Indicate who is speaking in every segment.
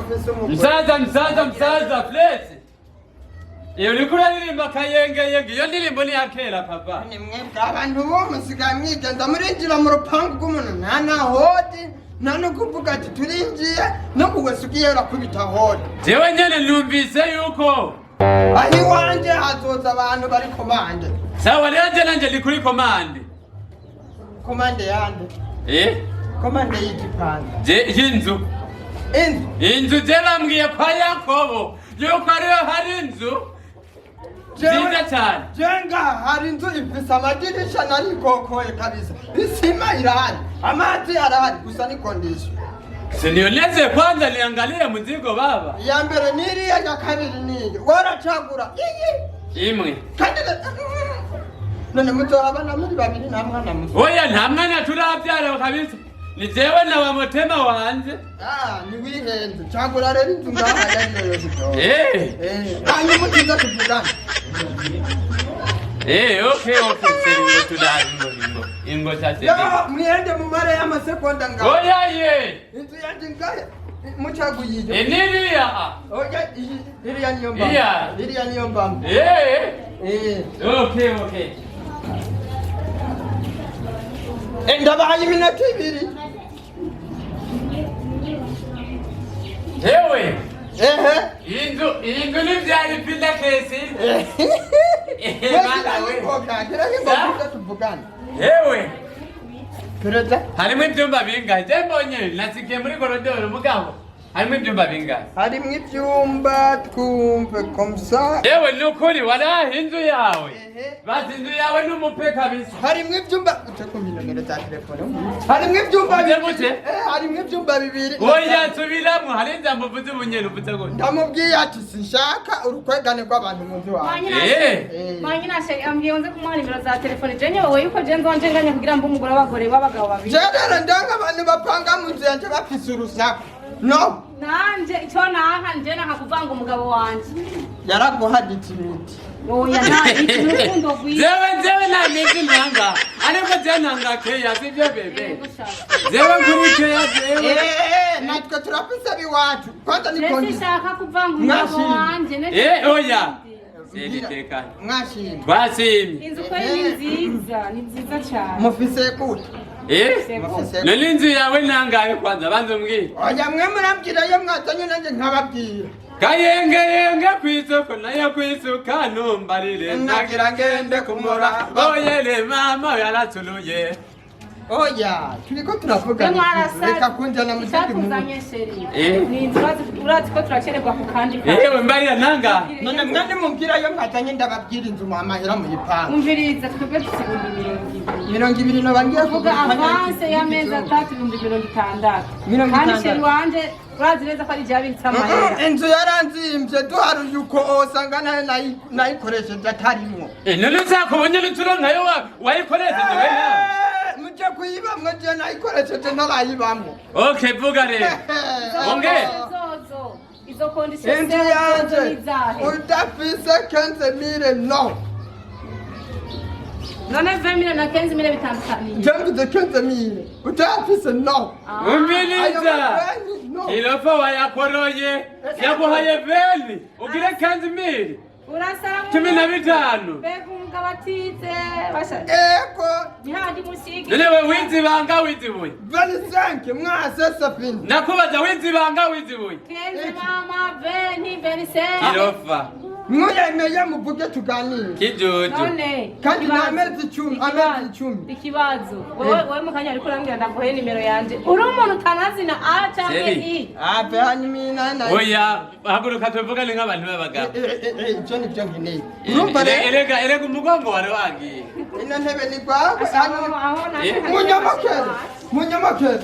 Speaker 1: ufise umugore.
Speaker 2: Msaza flesi. Iyo uriko uraririmba kayengeyenge, iyo ndirimbo ni yakera papa.
Speaker 1: Ni mwebwe abantu bo musigaye mwigenda murinjira mu rupangu rw'umuntu nta hodi nta no kuvuga ati turinjiye no kuwese ugiye urakubita hodi.
Speaker 2: Jewe nyene numvise yuko
Speaker 1: aho iwanje hazoza abantu bari komande.
Speaker 2: Sawa rero nanje ndi kuri komande.
Speaker 1: Komande yande? Komande y'igipanda.
Speaker 2: Y'inzu. Inzu je bambwiye kwa Yakobo yuko ariyo hari inzu nziza cyane.
Speaker 1: Jenga hari inzu ifise amadirisha narikokoye kabisa. Isima irahari, amazi arahari, gusa ni condition.
Speaker 2: Sinioneze kwanza niangalie mzigo baba.
Speaker 1: Ya mbere niriya ya kabiri niyo. Waracagura.
Speaker 2: Imwe.
Speaker 1: Kandi none muzohabana muri babiri nta mwana muto.
Speaker 2: Oya nta mwana turabyara kabisa. Ni jewe na wamutema wanje.
Speaker 1: Ni wihenze. Cagura rero inzu ngaha yariyo bito. Hanyuma tuza tuvugana.
Speaker 2: Okay, seri tudari ingo cyase.
Speaker 1: Yo, mwende mu mare y'amasekonda ngaho.
Speaker 2: Oya ye.
Speaker 1: Inzu yanje ngahe. Mucaguyije.
Speaker 2: Niriya.
Speaker 1: Oya, iriya niyo mba. Iriya niyo mba.
Speaker 2: Okay.
Speaker 1: Ndabaye iminota ibiri.
Speaker 2: Ewe. Inzu ni byari pinda kesi. Ewe.
Speaker 1: Pereza.
Speaker 2: Harimo ibyumba bingahe? Je mbonye nasikiye muri korodoro mugabo. Harimo ibyumba bingahe?
Speaker 1: Harimo ibyumba twumve komsa.
Speaker 2: Ewe nukuri warahe inzu yawe. Basi inzu yawe n'umupe kabisa.
Speaker 1: Harimo ibyumba utakumenya nomero za telefone. Harimo ibyumba bibiri. Harimo ibyumba bibiri.
Speaker 2: Oya tubiramwe hari njambo vuze ubunyero vuze ngo.
Speaker 1: Ndamubwiye ati sinshaka urukwegane rw'abantu mu nzu wawe.
Speaker 3: Mwanyina se ambwiye nze kumuha nimero za telefone. Je nyewe yuko je nzonje nganye kugira mbo umugore w'abagore w'abagabo babiri.
Speaker 1: Je rero ndanga abantu bapanga mu nzu yanje bafise urusaku. No.
Speaker 3: Nanje icyo naha nje nakakuvanga umugabo wanje.
Speaker 1: Yaraguhaditse ibiti.
Speaker 3: Oya nta ikirundo gwiza.
Speaker 2: Jewe na mezi nanga. Ariko je nanga keya sivyo bebe. Jewe nkuri keya jewe.
Speaker 1: Natwe turafise biwacu. Kwanza ni
Speaker 3: kondi. Nshaka kuvanga umugabo wanje.
Speaker 2: Oya. Selitekanye.
Speaker 1: Mwashimye.
Speaker 2: Twashimye.
Speaker 3: Inzu ko ni nziza cyane.
Speaker 1: Mufise kute?
Speaker 2: None inzu yawe nangaye kwanza banze mbwira.
Speaker 1: Oya mwe murambwira yo mwatanye nanjye nkababwira.
Speaker 2: Kayengeyenge kwisoko nayo kwisuka numbarire ntagira ngende kumura. Oyele mama yaratuluye.
Speaker 1: Oya, turiko turavugana. Reka kunjana mu cyandi mu.
Speaker 3: Ni urazi ko turacererwa ku kandi.
Speaker 2: Ewe mbarira nanga.
Speaker 1: None mwende mumbwira yo mwatanye ndababwira inzu mu amahera mu yipanga.
Speaker 3: Umviriza twebwe tusibundi
Speaker 1: 20 no bangiye
Speaker 3: kuvuga avance y'ameza 3,600. Kandi sheri wanje urazi neza ko ari jabitsa amahera.
Speaker 1: Inzu yaranzimvye duharuye uko osanga nayikoresheje atarimwo.
Speaker 2: None uzakubonye n'ituronka yo wayikoresheje we nawe.
Speaker 1: Muje kuyibamwe je nayikoresheje ntarayibamwe.
Speaker 2: Okay vuga rero. Onge.
Speaker 3: Izo conditions
Speaker 1: zose udafise 15,000 no.
Speaker 3: None 20,000 na 15,000 bitandukanye.
Speaker 1: Jambo de 15,000. Udafise no.
Speaker 2: Umbiliza. Ilofa wayakoroye. Yaguhaye 20. Ugire 15,000.
Speaker 3: Urasara mu
Speaker 2: 15.
Speaker 3: Bega umugabo atize basha.
Speaker 1: Eko.
Speaker 3: Nihandi musiki.
Speaker 2: None we winzibanga wizibuye.
Speaker 1: 25 mwase safini.
Speaker 2: Nakubaza winzibanga wizibuye.
Speaker 3: Kenze mama 20 25.
Speaker 2: Ilofa.
Speaker 1: Mwemeye muvuge tuganire.
Speaker 2: Kijojo.
Speaker 3: None.
Speaker 1: Kandi amezi 10.
Speaker 3: Ikibazo. Wowe mukanya ariko urambwira ndaguhe nimero yanje. Uri umuntu utanazi na A cyangwa I.
Speaker 1: Ape hanyuma nanda.
Speaker 2: Oya, haguruka tuvugane nk'abantu b'abagabo.
Speaker 1: Icyo ni byo nkeneye.
Speaker 2: Erega umugongo wari wagiye.
Speaker 1: Ino ntebe ni kwa munyamakere.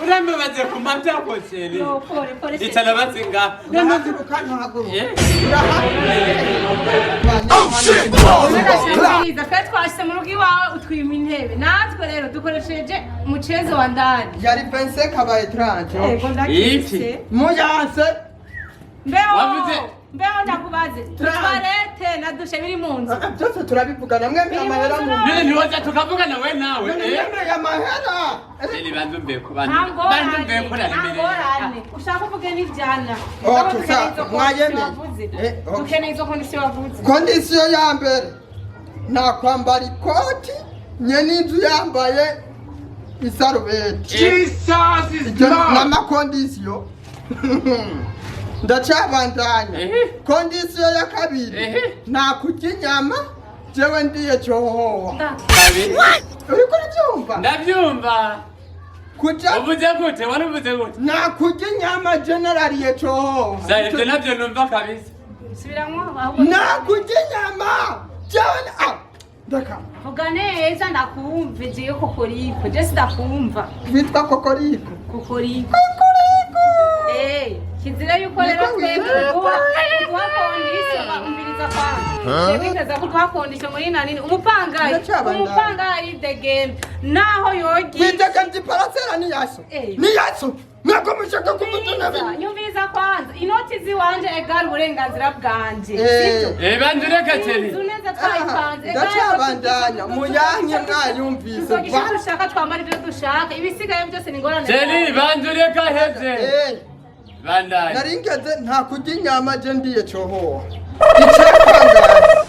Speaker 2: Urambabaze ku mata koseri. Itala bazinga.
Speaker 3: Kandi twashyize mu rugo iwawe utwima intebe. Natwe rero dukoresheje umucezo wa ndani.
Speaker 1: Yari 25 kabaye 30.
Speaker 3: Yego ndakise.
Speaker 1: Muyanse.
Speaker 3: Mbeo. mbeho ndakubaze tuwarete na dushe biri mu nzu
Speaker 1: byose turabivugana mwemeye amahera mu
Speaker 2: none ntiwoza tukavugana we nawe
Speaker 1: mwemeye amahera
Speaker 2: Seri bantu mbeko
Speaker 3: ntangorane ushaka uvuge n'ivyana dukeneye izo kondisiyo wavuze
Speaker 1: kondisiyo ya mbere nakwambara ikoti nye n'inzu yambaye isarubeti n'amakondisiyo ndacabandanya kondisiyo ya kabiri nakurya inyama jewe ndiye cyohoho uriko urabyumva
Speaker 2: ndabyumva
Speaker 1: kuja
Speaker 2: uvuze gute wari uvuze gute
Speaker 1: nakurya inyama generaliye cyohoho
Speaker 2: ibyo nabyo numva kabisa
Speaker 3: subiramwo
Speaker 1: nakurya inyama jewe ndaka
Speaker 3: vuga neza ndakumva jewe kokoriko je sidakumva
Speaker 1: bitwa kokoriko
Speaker 3: kokoriko kizira yuko rero twebwe guhakondisha umviriza kwanza twebwe ikaza kuduhakondisha muri nanini umupangayi the game naho yogi
Speaker 1: widegemvye parasera ni yaso mwako mushaka kumutunabi
Speaker 3: nyumviriza kwanza inoti ziwanje egari uburenganzira bwanje
Speaker 2: bantu reka teri
Speaker 3: neza twayipanze
Speaker 1: ndacabandanya muyanke mwayumvise
Speaker 3: dushaka twambara ibyo dushaka ibisigaye byose ni ngorane
Speaker 2: teri bantu reka heze bandai
Speaker 1: naringeze nta kurya inyama je ndiye cyohoho icekangara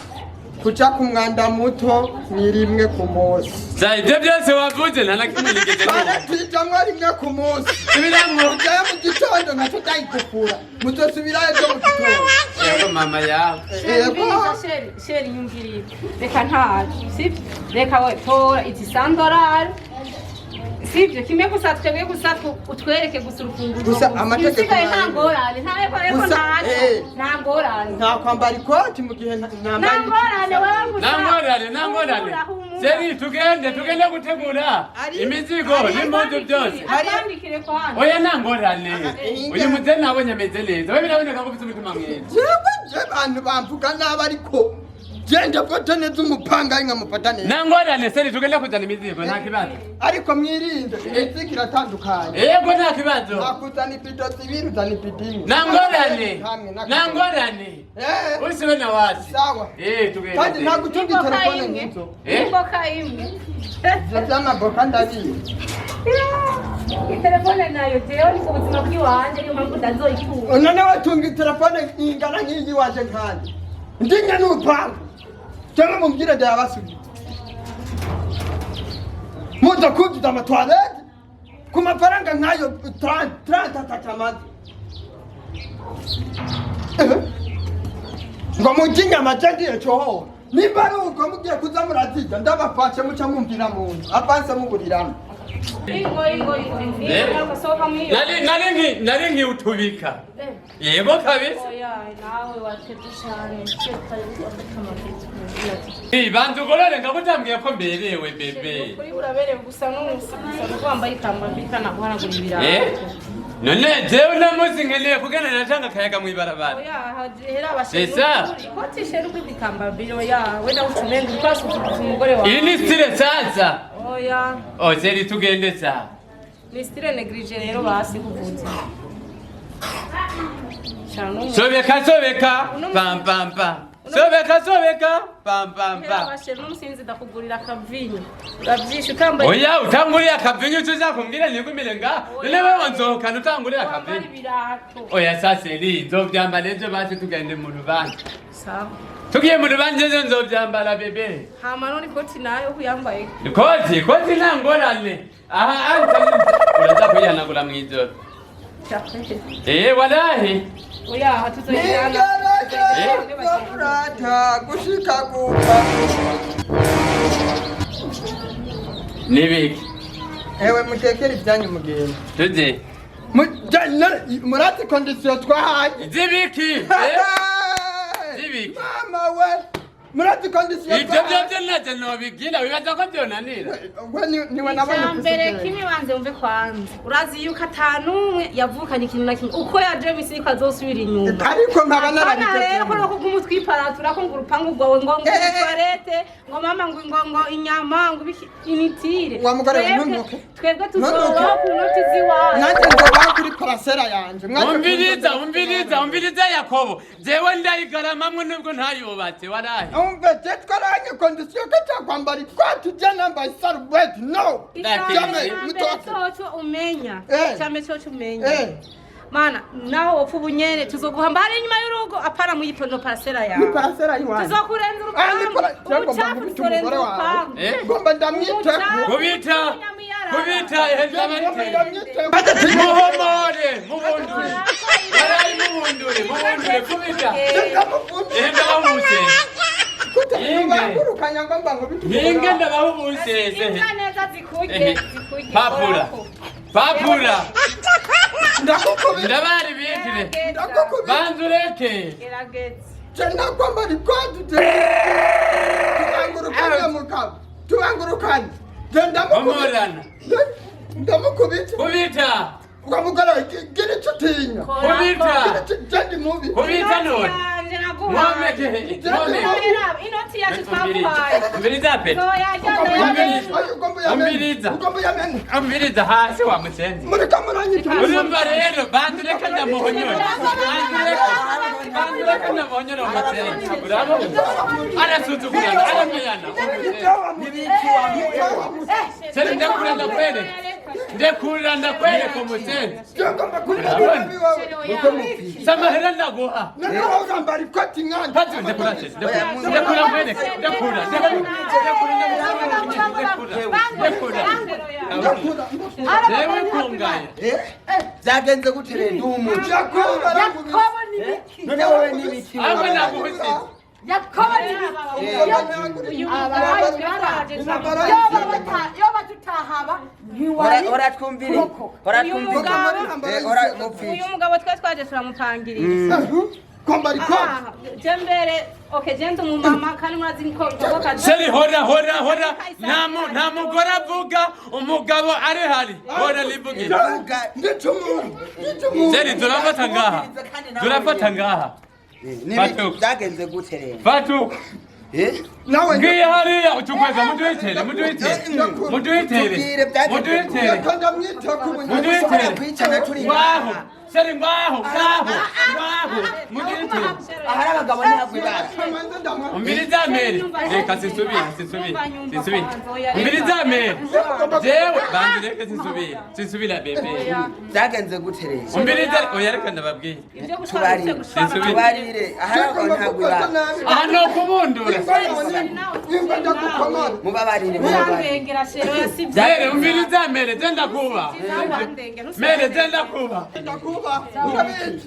Speaker 1: kuja ku mwanda muto ni rimwe ku munsi
Speaker 2: ibyo byose wavuze nta na kimwe nigeze
Speaker 1: baratijamwo rimwe ku munsi subiramwo ujayo mu gitondo nkaco ndayigukura muzosubirayo byo mu gitondo
Speaker 2: yego mama yawe
Speaker 3: sheri nyumviriye reka ntacu sibyo reka we tora izi $100 sibyo kimwe gusa twebwe gusa utwereke gusa urufunguzo
Speaker 1: gusa amategeko
Speaker 3: nta ngorane nta ngorane
Speaker 1: nta kwambara ikoti mu gihe nambaye
Speaker 2: nta ngorane seri tugende gutegura imizigo n'impundu byose oya nta ngorane uyu muteni nabonye ameze neza we biraboneka ko ufite umutima mwiza
Speaker 1: je bantu bamvuga nabi ariko genda fata neza umupangayi nkamufata neza
Speaker 2: nangorane seri tugenda kuzana imizigo nta kibazo
Speaker 1: ariko mwirinde imizigo iratandukanye
Speaker 2: yego nta kibazo
Speaker 1: nakuzana ipido zibiri uzana ipido imwe
Speaker 2: nangorane usiwe na wasi
Speaker 1: sawa
Speaker 2: tugenda
Speaker 1: kandi ntagutunga telefone nk'izo
Speaker 3: imboka imwe
Speaker 1: ivyo vy'amaboka ndabiye
Speaker 3: telefone nayo jewe ni ubuzima bw'iwanje niyo mpamvu ndazoyitunga
Speaker 1: none watunga telefone ingana nk'iyi waje nkandi ndinya n'urupangu cyangwa mumbwire ndayabasubiza muza kuzuza amatwarete ku mafaranga nk'ayo 30 atacamaze ngo mujye inyama cyagiye cyohoho nimba ari uko mugiye kuza murazirya ndabafashe muca mwumvira mu nzu avanse muburiramo
Speaker 2: nari nkiutubika yego kabisa bantu ugorore ngakutambwiye ko mberewe bebe
Speaker 3: kuri uraberewe gusa n'umusa gusa wambaye ikamba mbika naguhanagura ibirato
Speaker 2: none jewe namuzi nkeneye kugana natanga akayaga mw'ibarabara
Speaker 3: ikotishe n'ukwitikamba biro yawe na utumenga twasukuza umugore wawe
Speaker 2: iyi ni style sasa
Speaker 3: oya
Speaker 2: seri tugende sa
Speaker 3: ni style neglige rero basi kuvuza
Speaker 2: sobeka pam pam pam sobeka pam pam pam
Speaker 3: bashe n'umusinzi ndakugurira akavinyo uravyisha ukambaye
Speaker 2: oya utanguriye akavinyo tuzakumbwira nigumire nga none wewe nzokana utanguriye akavinyo oya sasa eri nzovyambara ejo basi tugende mu rubanza
Speaker 3: sawa
Speaker 2: tugiye mu rubanza ejo nzovyambara bebe
Speaker 3: hama none ikoti nayo kuyambaye
Speaker 2: ikoti nta ngorane aha uraza kuyihanagura mw'ijoro walahi
Speaker 3: oya hatuzoyana
Speaker 1: kurata gushika gupfa
Speaker 2: nibiki
Speaker 1: ewe mutekere ibyanyu mugenda
Speaker 2: tuje
Speaker 1: murati kondisiyo twahaye
Speaker 2: zibiki
Speaker 1: mama we murati kondisiyo
Speaker 2: ibyo byose nacyo nobigina wibaza ko byonanira
Speaker 1: niwe nabonye
Speaker 3: mbere kimwe banze umve kwanza urazi yuko atanumwe yavukanye ikintu na kimwe uko yaje bisi ko azosubira inyuma
Speaker 1: ariko nkaba
Speaker 3: narabikoze rero ko kuguma utwiparatura ko ngo urupangu rwawe ngo toilette ngo mama ngo inyama ngo initire
Speaker 1: wa mugore ntunguke
Speaker 3: twebwe tuzoroha ku noti ziwawe
Speaker 1: nanjye nzoba kuri parasera yanje
Speaker 2: umviriza Yakobo jewe ndayigaramamwe nubwo ntayubatse waraye
Speaker 1: umve twaranye kondisiyo ko cyakwambara ikoti je nambaye sarubeti no
Speaker 3: umenya cyame cyo umenya mana naho opfu bunyene tuzoguha mbare inyuma y'urugo apara mu yipondo parasera yawe
Speaker 1: ni parasera yiwawe
Speaker 3: tuzokurenza urupangu
Speaker 1: ngomba ndamwita
Speaker 2: kubita muhomore mubundure barayi mubundure kubita ndabahuse yinge ndabahuse papura ndabari bitire banzureke
Speaker 1: Jana kwamba ni kwatu tubangurukanye mugabo tubangurukanye
Speaker 2: kubita
Speaker 1: ukamugara gire cutinya
Speaker 2: kubita
Speaker 1: mubi
Speaker 2: kubita none
Speaker 3: inoti yacu twamuhaye
Speaker 2: umviriza hasi wa musenzi urumva rero bandureka ndamuhonyora umusenzi arasuzugurana arameyana seri ndekurira ndakwereka umusenzi samahera ndaguha
Speaker 4: zagenze gutere ndumuco none wowe nibiki
Speaker 3: uyu mugabo twe twaje turamupangirira jembere jenze umumama kandi murazi ko
Speaker 2: seri hora nta mugore avuga umugabo ari hari hora livugira seri turafata ngaha
Speaker 4: zagenze gutere
Speaker 2: fatuka ngiye hariya utukweza muduhitere ngaho seri ngaho muduhitere
Speaker 4: ahari abagabo ntihagwibara
Speaker 2: umviriza mere reka sinsubira umviriza mere jewe bandireke sinsubira bebe
Speaker 4: zagenze gutere
Speaker 2: umviriza oya reka ndababwiye
Speaker 4: tubarire ahari abagabo ntihagwibara
Speaker 2: aha no kubundura
Speaker 4: mubabarire
Speaker 2: mere umviriza mere zenda kuba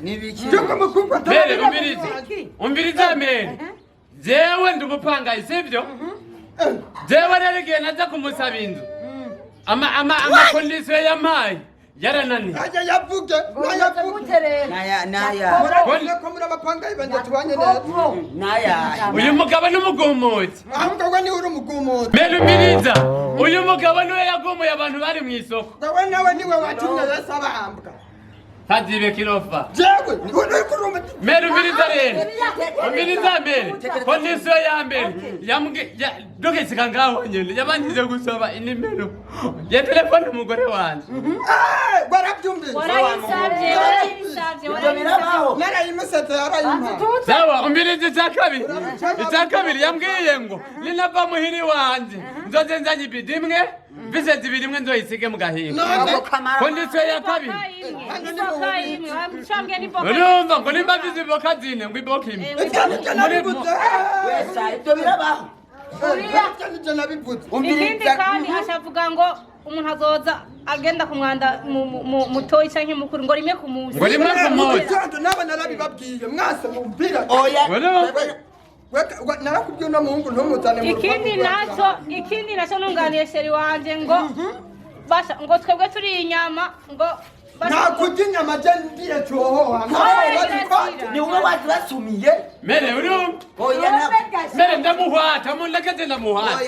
Speaker 4: nibiki
Speaker 2: mere umviriza mere jewe ndi umupangayi sivyo jewe rero igihe naza kumusaba inzu amakondisiyo yampaye yarananiye
Speaker 1: yavuge
Speaker 2: uyu mugabo n'umugumutsi
Speaker 1: ahubwo niwe uri umugumutsi
Speaker 2: mere umviriza uyu mugabo niwe yagumuye abantu bari mu isoko
Speaker 1: nawe niwe watumye Yesu abahambwa
Speaker 2: Hadibe kirofa.
Speaker 1: Jewe,
Speaker 2: mere mere. Kondisiyo ya mbere. Doke sikangaho nyene. Yabanjije gusaba inimero. Ya telefone umugore wanje.
Speaker 1: Barabyumvise.
Speaker 3: Warayisabye.
Speaker 1: Narayimusete yarayimpa.
Speaker 2: Sawa, umviriza icyakabiri yambwiye ngo ninava muhiri wanje. Nzoze nzanye ibidimwe. Vise zibiri mwe nzoyisige mu gahinga. Kondisiyo ya kabiri. Urumva ngo nimba vize iboka zine ngo iboka imwe.
Speaker 3: Ikindi kandi ashavuga ngo umuntu azoza agenda kumwanda mutoyi canke mukuru ngo rimwe ku munsi.
Speaker 2: Ngo rimwe ku munsi.
Speaker 1: Naba narabibabwiye mwase mumpira. Narakubwiye no muhungu ntumuzane.
Speaker 3: Ikindi naco nunganiye sheri wanje ngo basha ngo twebwe turi inyama ngo
Speaker 1: nakurya inyama je ndiye cyohoha
Speaker 4: ni wowe waje basumiye
Speaker 2: mere urumva mere ndamuhwata mu ndakeze ndamuhwata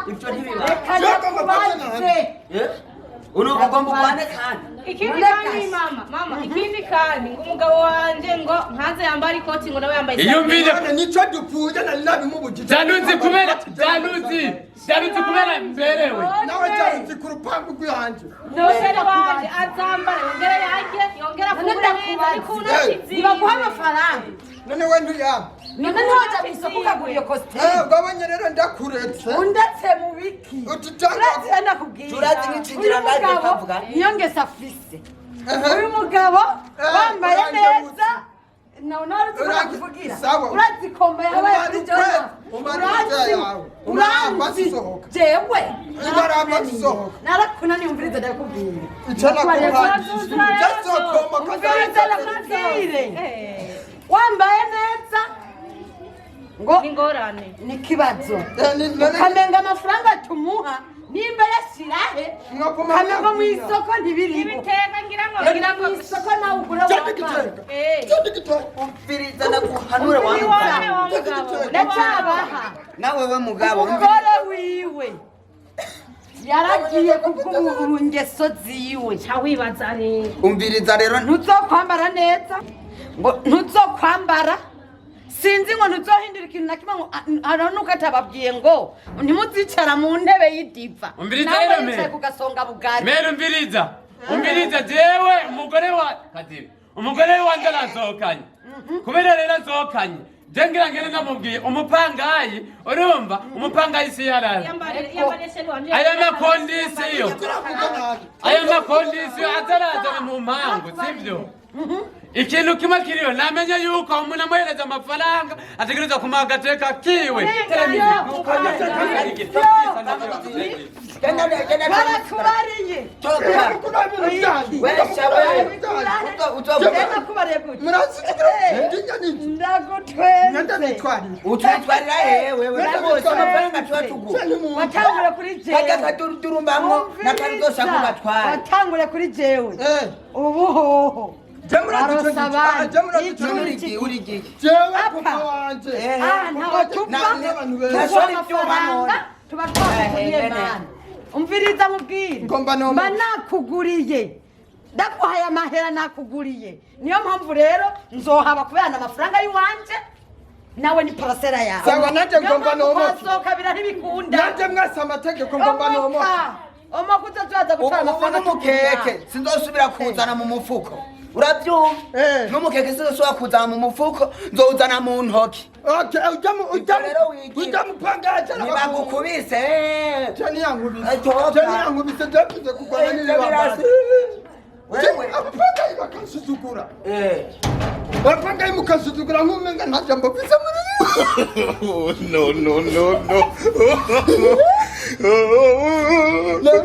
Speaker 4: ibyo ntibiba urugomba kwane kandi
Speaker 3: ikindi kandi mama ikindi kandi ngo umugabo wanje ngo ntaze yambara ikoti ngo nawe yambaye
Speaker 2: iyo mbije
Speaker 1: nico dupfuye nari nabimubujije
Speaker 2: zanuzi kubera zanuzi Byabitse kubera mberewe.
Speaker 1: Nawe cyabitse ku rupangu rw'ihanjye.
Speaker 3: None wanje azambara yongera yajye yongera kugura neza ariko unakizi.
Speaker 5: Baguha amafaranga.
Speaker 1: None we ntuyama.
Speaker 5: None ntiwaja mw'isoko ukagura iyo kositimu.
Speaker 1: Babonye rero ndakuretse.
Speaker 5: Undetse mu biki. Uretse nakubwiye.
Speaker 4: Turazi nk'icinjira ngaje kavuga.
Speaker 5: Niyo ngese afise. Uyu mugabo wambaye neza. Naona urakuvugira. Urazikomba yabaye kuri Jona. Urazisohoka. Jewe.
Speaker 1: Urazisohoka.
Speaker 5: Narakuna niumviriza ndakubwira.
Speaker 1: Ichana kwa
Speaker 5: wambaye neza ngo
Speaker 3: ingorane
Speaker 5: ni kibazo ukamenga amafaranga tumuha nimba yashirahe kamenga mu isoko ntibiriho
Speaker 3: ibiteka ngira ngo
Speaker 5: isoko nawe ugura wapanga
Speaker 4: umviriza naguhanura wa
Speaker 5: ndacabaha
Speaker 4: nawe we mugabo
Speaker 5: umugore wiwe yaragiye kubw'ubu ngeso ziwe
Speaker 3: wibaza rero
Speaker 4: umviriza rero
Speaker 5: ntuzokwambara neza ngo ntuzokwambara sinzi ngo ntuzohindura ikintu na kimwe ngo aranuka atababwiye ngo ntimuzicara mu ntebe y'idiva
Speaker 2: umviriza
Speaker 5: kugasonga bugari
Speaker 2: mero umviriza jewe umugore wanje arasohokanye kubera rero asohokanye jengira ngene namubwiye umupangayi urumva umupangayi si yarara aya makondisiyo ataraza mu mpangu sivyo ikintu kimwe kiriyo namenye yuko umuntu amuhereza amafaranga ategereza kumuha agateka kiwe
Speaker 5: barakubariye
Speaker 4: utwitwarira hewe
Speaker 5: watangure kuri jewe ubuhoho umviriza mubwire mba nakuguriye ndaguhaye amahera nakuguriye niyo mpamvu rero nzohaba kubera amafaranga y'iwanje nawe ni parasera yawe
Speaker 1: sawa nanje ngomba nomoka
Speaker 5: kabira ntibikunda
Speaker 1: nanje mwese amategeko ngomba nomoka
Speaker 5: omakuza tuzaza gutwara amafaranga
Speaker 4: n'umukeke sinzosubira kuzana mu mufuko urabyumva n'umukeke sinzosubira kuzana mu mufuko nzowuzana mu ntoki
Speaker 1: ujya mupangaje
Speaker 4: ntibagukubise
Speaker 1: yankubise ndakuze kugwana n'ibibambasi abapangayi bakansuzugura abapangayi mukansuzugura nk'umenga nta jambo mvise muri no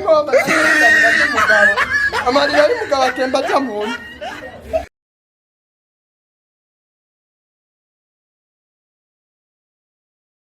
Speaker 1: amarira y'umugabo atemba aca mu nda